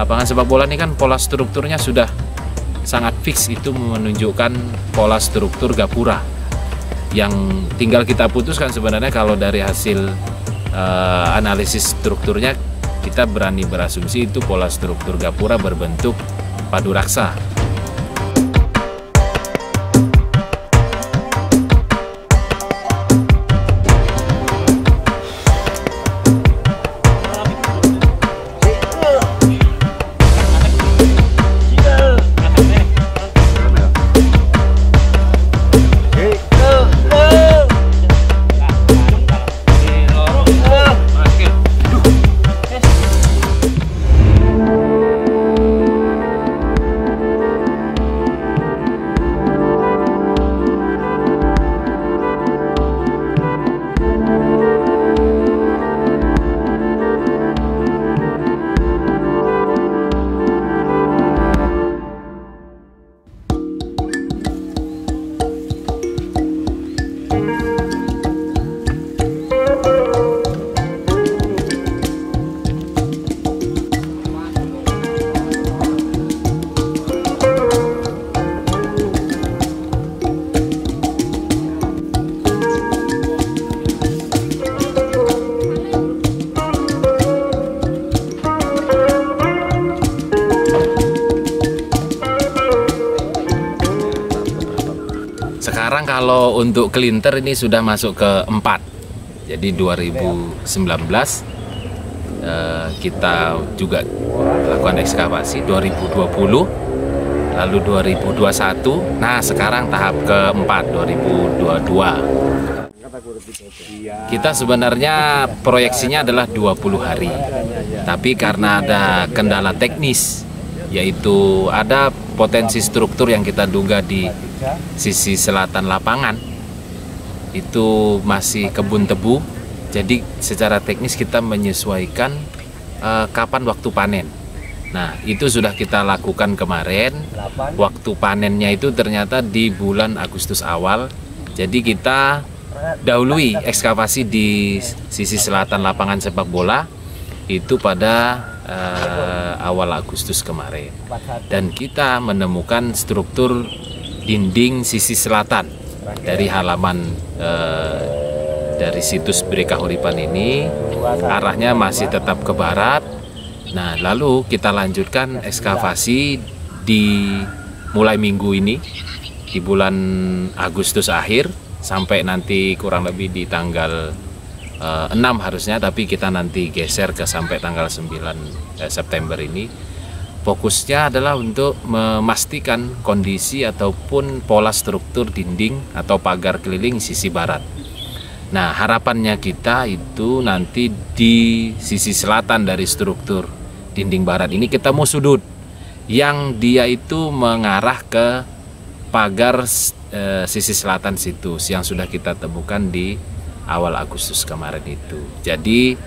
lapangan sepak bola ini kan pola strukturnya sudah sangat fix, itu menunjukkan pola struktur gapura. Yang tinggal kita putuskan sebenarnya kalau dari hasil analisis strukturnya, kita berani berasumsi itu pola struktur gapura berbentuk padu raksa. Sekarang kalau untuk kelinter ini sudah masuk ke 4. Jadi 2019 kita juga lakukan ekskavasi, 2020, lalu 2021. Nah, sekarang tahap keempat 2022. Kita sebenarnya proyeksinya adalah 20 hari. Tapi karena ada kendala teknis, yaitu ada potensi struktur yang kita duga di sisi selatan lapangan itu masih kebun tebu, jadi secara teknis kita menyesuaikan kapan waktu panen. Nah, itu sudah kita lakukan kemarin. Waktu panennya itu ternyata di bulan Agustus awal, jadi kita dahului ekskavasi di sisi selatan lapangan sepak bola itu pada awal Agustus kemarin, dan kita menemukan struktur dinding sisi selatan dari halaman dari situs Bere Kahuripan ini, arahnya masih tetap ke barat. Nah, lalu kita lanjutkan ekskavasi di mulai minggu ini di bulan Agustus akhir sampai nanti kurang lebih di tanggal 6 harusnya, tapi kita nanti geser ke sampai tanggal 9 September ini. Fokusnya adalah untuk memastikan kondisi ataupun pola struktur dinding atau pagar keliling sisi barat. Nah, harapannya kita itu nanti di sisi selatan dari struktur dinding barat ini ketemu sudut yang dia itu mengarah ke pagar sisi selatan situs yang sudah kita temukan di awal Agustus kemarin itu. Jadi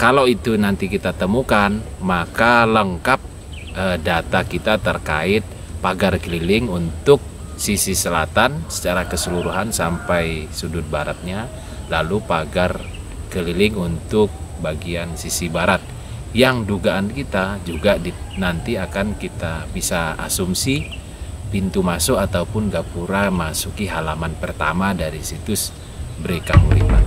kalau itu nanti kita temukan, maka lengkap data kita terkait pagar keliling untuk sisi selatan secara keseluruhan sampai sudut baratnya, lalu pagar keliling untuk bagian sisi barat yang dugaan kita juga nanti akan kita bisa asumsi pintu masuk ataupun gapura masuki halaman pertama dari situs Bere Kahuripan.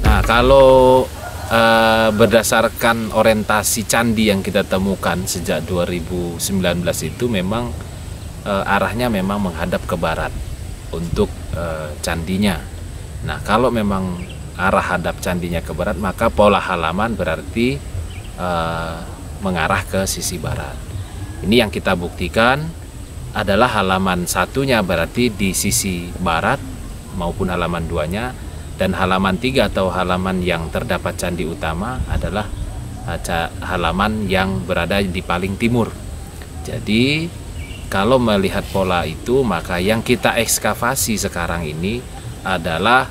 Nah, kalau berdasarkan orientasi candi yang kita temukan sejak 2019 itu memang arahnya memang menghadap ke barat untuk candinya. Nah, kalau memang arah hadap candinya ke barat, maka pola halaman berarti mengarah ke sisi barat. Ini yang kita buktikan adalah halaman satunya berarti di sisi barat maupun halaman 2-nya, dan halaman 3 atau halaman yang terdapat candi utama adalah halaman yang berada di paling timur. Jadi kalau melihat pola itu, maka yang kita ekskavasi sekarang ini adalah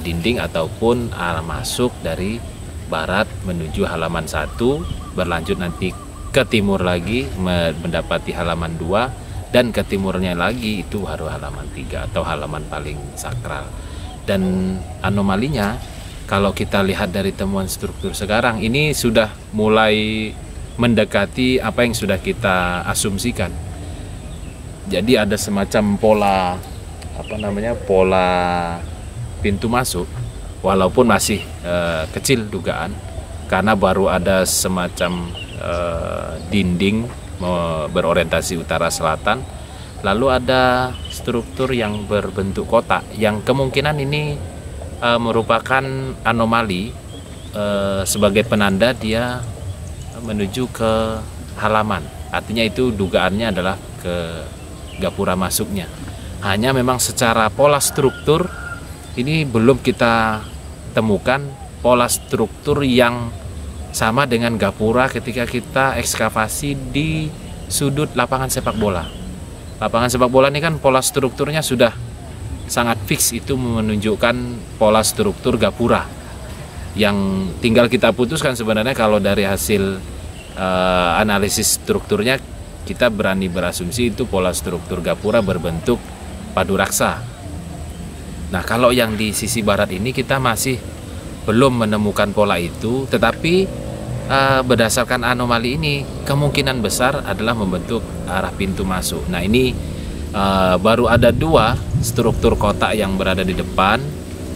dinding ataupun arah masuk dari barat menuju halaman 1, berlanjut nanti ke timur lagi mendapati halaman 2, dan ke timurnya lagi itu baru halaman 3 atau halaman paling sakral. Dan anomalinya kalau kita lihat dari temuan struktur sekarang ini sudah mulai mendekati apa yang sudah kita asumsikan. Jadi ada semacam pola pola pintu masuk, walaupun masih kecil dugaan karena baru ada semacam dinding berorientasi utara selatan, lalu ada struktur yang berbentuk kotak yang kemungkinan ini merupakan anomali sebagai penanda dia menuju ke halaman. Artinya itu dugaannya adalah ke gapura masuknya. Hanya memang secara pola struktur ini belum kita temukan pola struktur yang sama dengan gapura ketika kita ekskavasi di sudut lapangan sepak bola. Lapangan sepak bola ini kan pola strukturnya sudah sangat fix, itu menunjukkan pola struktur gapura. Yang tinggal kita putuskan sebenarnya kalau dari hasil analisis strukturnya kita berani berasumsi itu pola struktur gapura berbentuk padu raksa. Nah, kalau yang di sisi barat ini kita masih belum menemukan pola itu, tetapi berdasarkan anomali ini kemungkinan besar adalah membentuk arah pintu masuk. Nah, ini baru ada 2 struktur kotak yang berada di depan.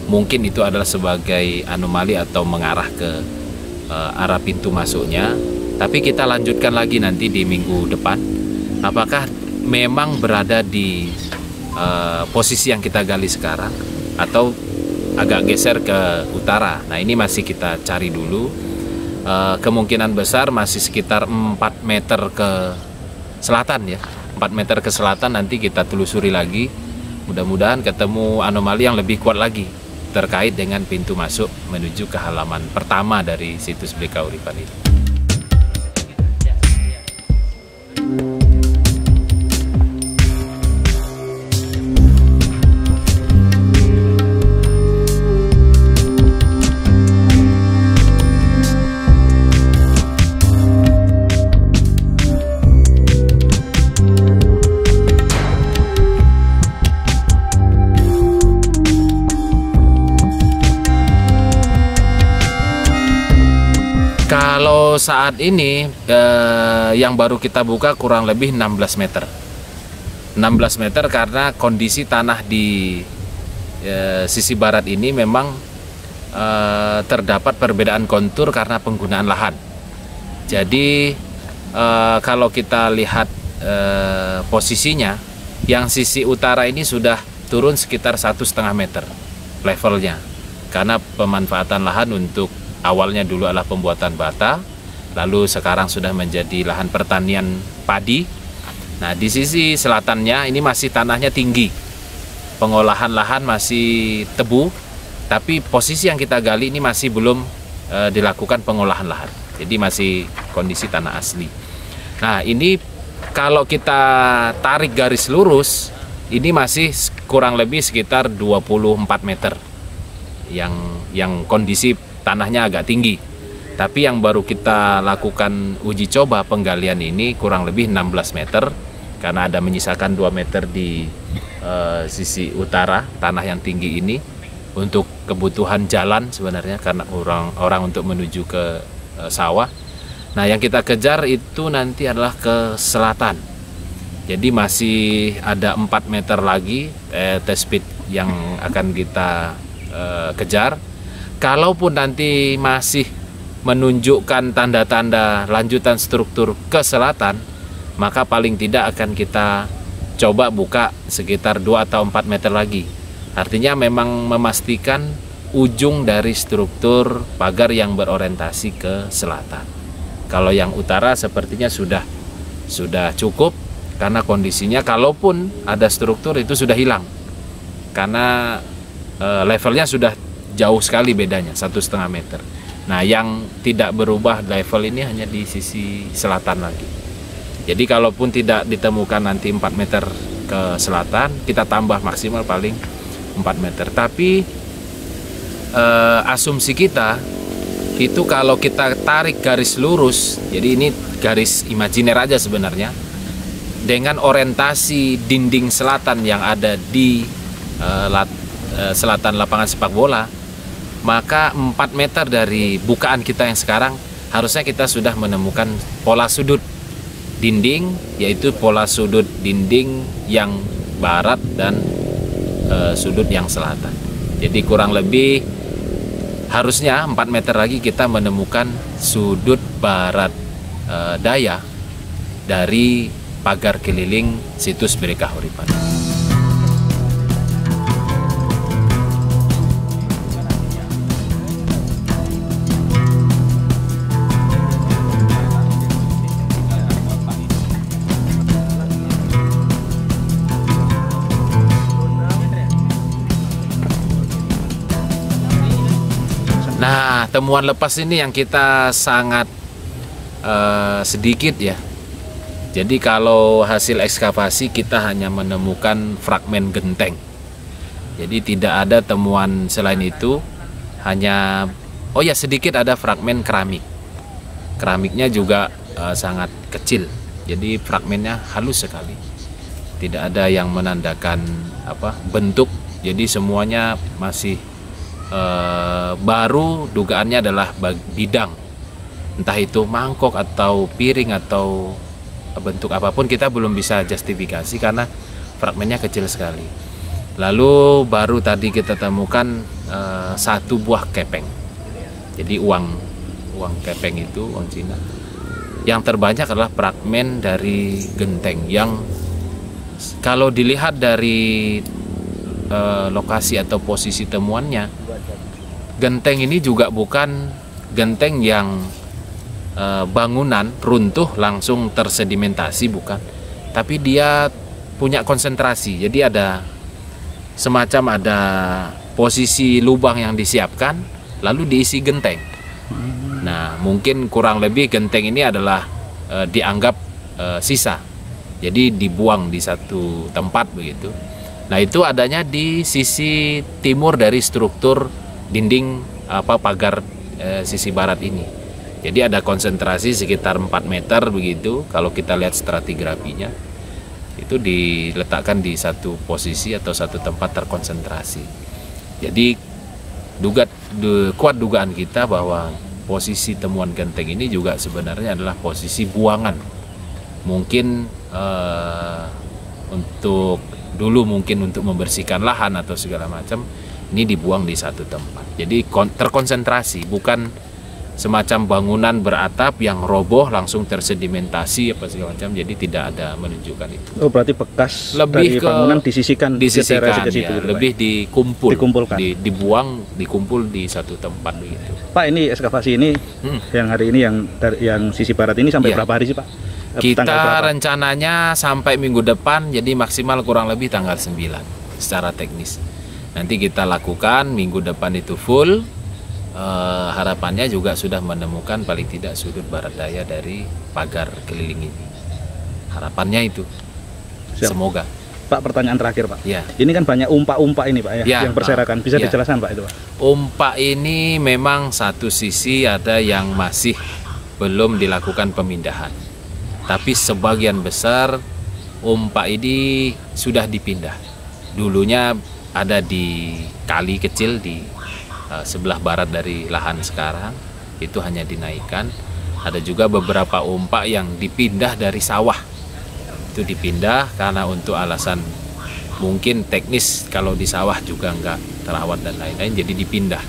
Mungkin itu adalah sebagai anomali atau mengarah ke arah pintu masuknya. Tapi kita lanjutkan lagi nanti di minggu depan. Apakah memang berada di posisi yang kita gali sekarang atau agak geser ke utara. Nah, ini masih kita cari dulu. Kemungkinan besar masih sekitar 4 meter ke selatan ya. 4 meter ke selatan, nanti kita telusuri lagi. Mudah-mudahan ketemu anomali yang lebih kuat lagi terkait dengan pintu masuk menuju ke halaman pertama dari situs Beli Kauripan ini. Kalau saat ini yang baru kita buka kurang lebih 16 meter. 16 meter karena kondisi tanah di sisi barat ini memang terdapat perbedaan kontur karena penggunaan lahan. Jadi kalau kita lihat posisinya, yang sisi utara ini sudah turun sekitar 1,5 meter levelnya karena pemanfaatan lahan untuk awalnya dulu adalah pembuatan bata, lalu sekarang sudah menjadi lahan pertanian padi. Nah, di sisi selatannya ini masih tanahnya tinggi, pengolahan lahan masih tebu, tapi posisi yang kita gali ini masih belum dilakukan pengolahan lahan, jadi masih kondisi tanah asli. Nah, ini kalau kita tarik garis lurus, ini masih kurang lebih sekitar 24 meter yang kondisi tanahnya agak tinggi. Tapi yang baru kita lakukan uji coba penggalian ini kurang lebih 16 meter karena ada menyisakan 2 meter di sisi utara tanah yang tinggi ini untuk kebutuhan jalan sebenarnya, karena orang untuk menuju ke sawah. Nah, yang kita kejar itu nanti adalah ke selatan. Jadi masih ada 4 meter lagi test pit yang akan kita kejar. Kalaupun nanti masih menunjukkan tanda-tanda lanjutan struktur ke selatan, maka paling tidak akan kita coba buka sekitar 2 atau 4 meter lagi. Artinya memang memastikan ujung dari struktur pagar yang berorientasi ke selatan. Kalau yang utara sepertinya sudah cukup, karena kondisinya kalaupun ada struktur itu sudah hilang. Karena levelnya sudah jauh sekali bedanya, 1,5 meter. Nah, yang tidak berubah level ini hanya di sisi selatan lagi. Jadi kalaupun tidak ditemukan nanti 4 meter ke selatan, kita tambah maksimal paling 4 meter. Tapi asumsi kita itu kalau kita tarik garis lurus, jadi ini garis imajiner aja sebenarnya, dengan orientasi dinding selatan yang ada di selatan lapangan sepak bola, maka 4 meter dari bukaan kita yang sekarang harusnya kita sudah menemukan pola sudut dinding, yaitu pola sudut dinding yang barat dan sudut yang selatan. Jadi kurang lebih harusnya 4 meter lagi kita menemukan sudut barat daya dari pagar keliling situs Bere Kahuripan. Nah, temuan lepas ini yang kita sangat sedikit ya. Jadi kalau hasil ekskavasi kita hanya menemukan fragmen genteng. Jadi tidak ada temuan selain itu. Hanya, oh ya, sedikit ada fragmen keramik. Keramiknya juga sangat kecil. Jadi fragmennya halus sekali. Tidak ada yang menandakan bentuk. Jadi semuanya masih baru, dugaannya adalah bidang, entah itu mangkok atau piring atau bentuk apapun, kita belum bisa justifikasi karena fragmennya kecil sekali. Lalu baru tadi kita temukan 1 buah kepeng, jadi uang kepeng itu uang Cina. Yang terbanyak adalah fragmen dari genteng yang kalau dilihat dari lokasi atau posisi temuannya, genteng ini juga bukan genteng yang bangunan runtuh langsung tersedimentasi, bukan, tapi dia punya konsentrasi. Jadi ada semacam posisi lubang yang disiapkan lalu diisi genteng. Nah, mungkin kurang lebih genteng ini adalah dianggap sisa, jadi dibuang di satu tempat begitu. Nah, itu adanya di sisi timur dari struktur dinding pagar sisi barat ini. Jadi ada konsentrasi sekitar 4 meter begitu. Kalau kita lihat stratigrafinya, itu diletakkan di satu posisi atau satu tempat terkonsentrasi. Jadi kuat dugaan kita bahwa posisi temuan genteng ini juga sebenarnya adalah posisi buangan. Mungkin mungkin untuk membersihkan lahan atau segala macam, ini dibuang di satu tempat. Jadi terkonsentrasi, bukan semacam bangunan beratap yang roboh langsung tersedimentasi apa segala macam. Jadi tidak ada menunjukkan itu. Oh, berarti bekas lebih dari bangunan disisikan ya, itu, lebih dikumpulkan, dikumpul di satu tempat begitu. Pak, ini ekskavasi ini yang hari ini yang sisi barat ini sampai berapa hari sih, Pak? Kita rencananya sampai minggu depan, jadi maksimal kurang lebih tanggal 9 secara teknis. Nanti kita lakukan minggu depan itu full. Harapannya juga sudah menemukan paling tidak sudut barat daya dari pagar keliling ini. Harapannya itu. Siap. Semoga. Pak, pertanyaan terakhir, Pak. Ya. Ini kan banyak umpak-umpak ini, Pak, yang berserakan. Bisa dijelaskan, Pak, itu, Pak? Umpak ini memang satu sisi ada yang masih belum dilakukan pemindahan. Tapi sebagian besar umpak ini sudah dipindah. Dulunya ada di kali kecil di sebelah barat dari lahan sekarang, itu hanya dinaikkan. Ada juga beberapa umpak yang dipindah dari sawah. Itu dipindah karena untuk alasan mungkin teknis, kalau di sawah juga nggak terawat dan lain-lain, jadi dipindah.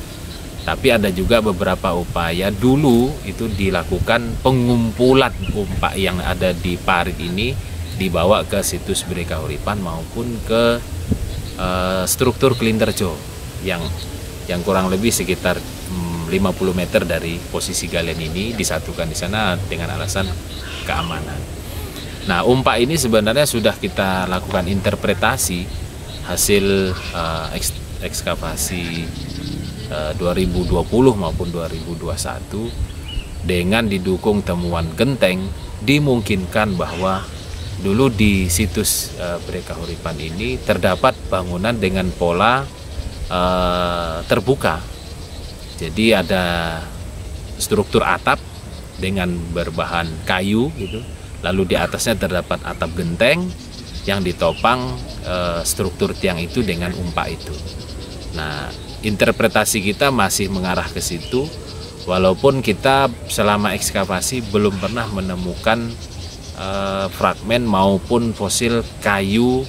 Tapi ada juga beberapa upaya dulu itu dilakukan pengumpulan umpak yang ada di parit ini dibawa ke situs Bere Kahuripan maupun ke struktur Kelinterjo yang kurang lebih sekitar 50 meter dari posisi galian ini, disatukan di sana dengan alasan keamanan. Nah, umpak ini sebenarnya sudah kita lakukan interpretasi hasil ekskavasi 2020 maupun 2021 dengan didukung temuan genteng, dimungkinkan bahwa dulu di situs Bere Kahuripan ini terdapat bangunan dengan pola terbuka. Jadi ada struktur atap dengan berbahan kayu gitu. Lalu di atasnya terdapat atap genteng yang ditopang struktur tiang itu dengan umpak itu. Nah, interpretasi kita masih mengarah ke situ, walaupun kita selama ekskavasi belum pernah menemukan fragmen maupun fosil kayu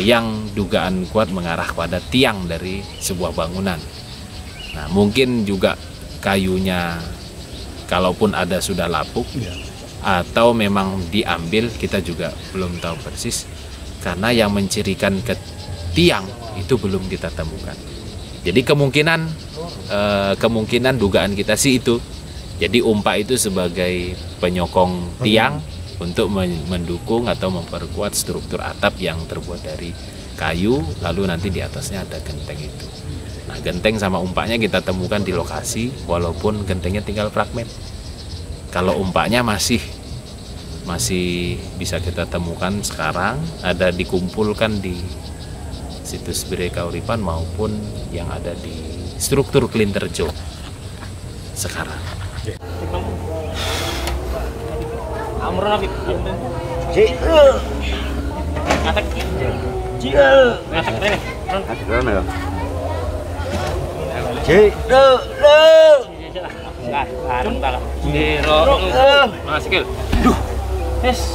yang dugaan kuat mengarah pada tiang dari sebuah bangunan. Nah, mungkin juga kayunya kalaupun ada sudah lapuk atau memang diambil, kita juga belum tahu persis, karena yang mencirikan ke tiang itu belum kita temukan. Jadi kemungkinan dugaan kita sih itu. Jadi umpak itu sebagai penyokong tiang untuk mendukung atau memperkuat struktur atap yang terbuat dari kayu, lalu nanti di atasnya ada genteng itu. Nah, genteng sama umpaknya kita temukan di lokasi, walaupun gentengnya tinggal fragmen. Kalau umpaknya masih bisa kita temukan sekarang, ada dikumpulkan di situs Bire Kauripan maupun yang ada di struktur Klinterjo sekarang. Yes.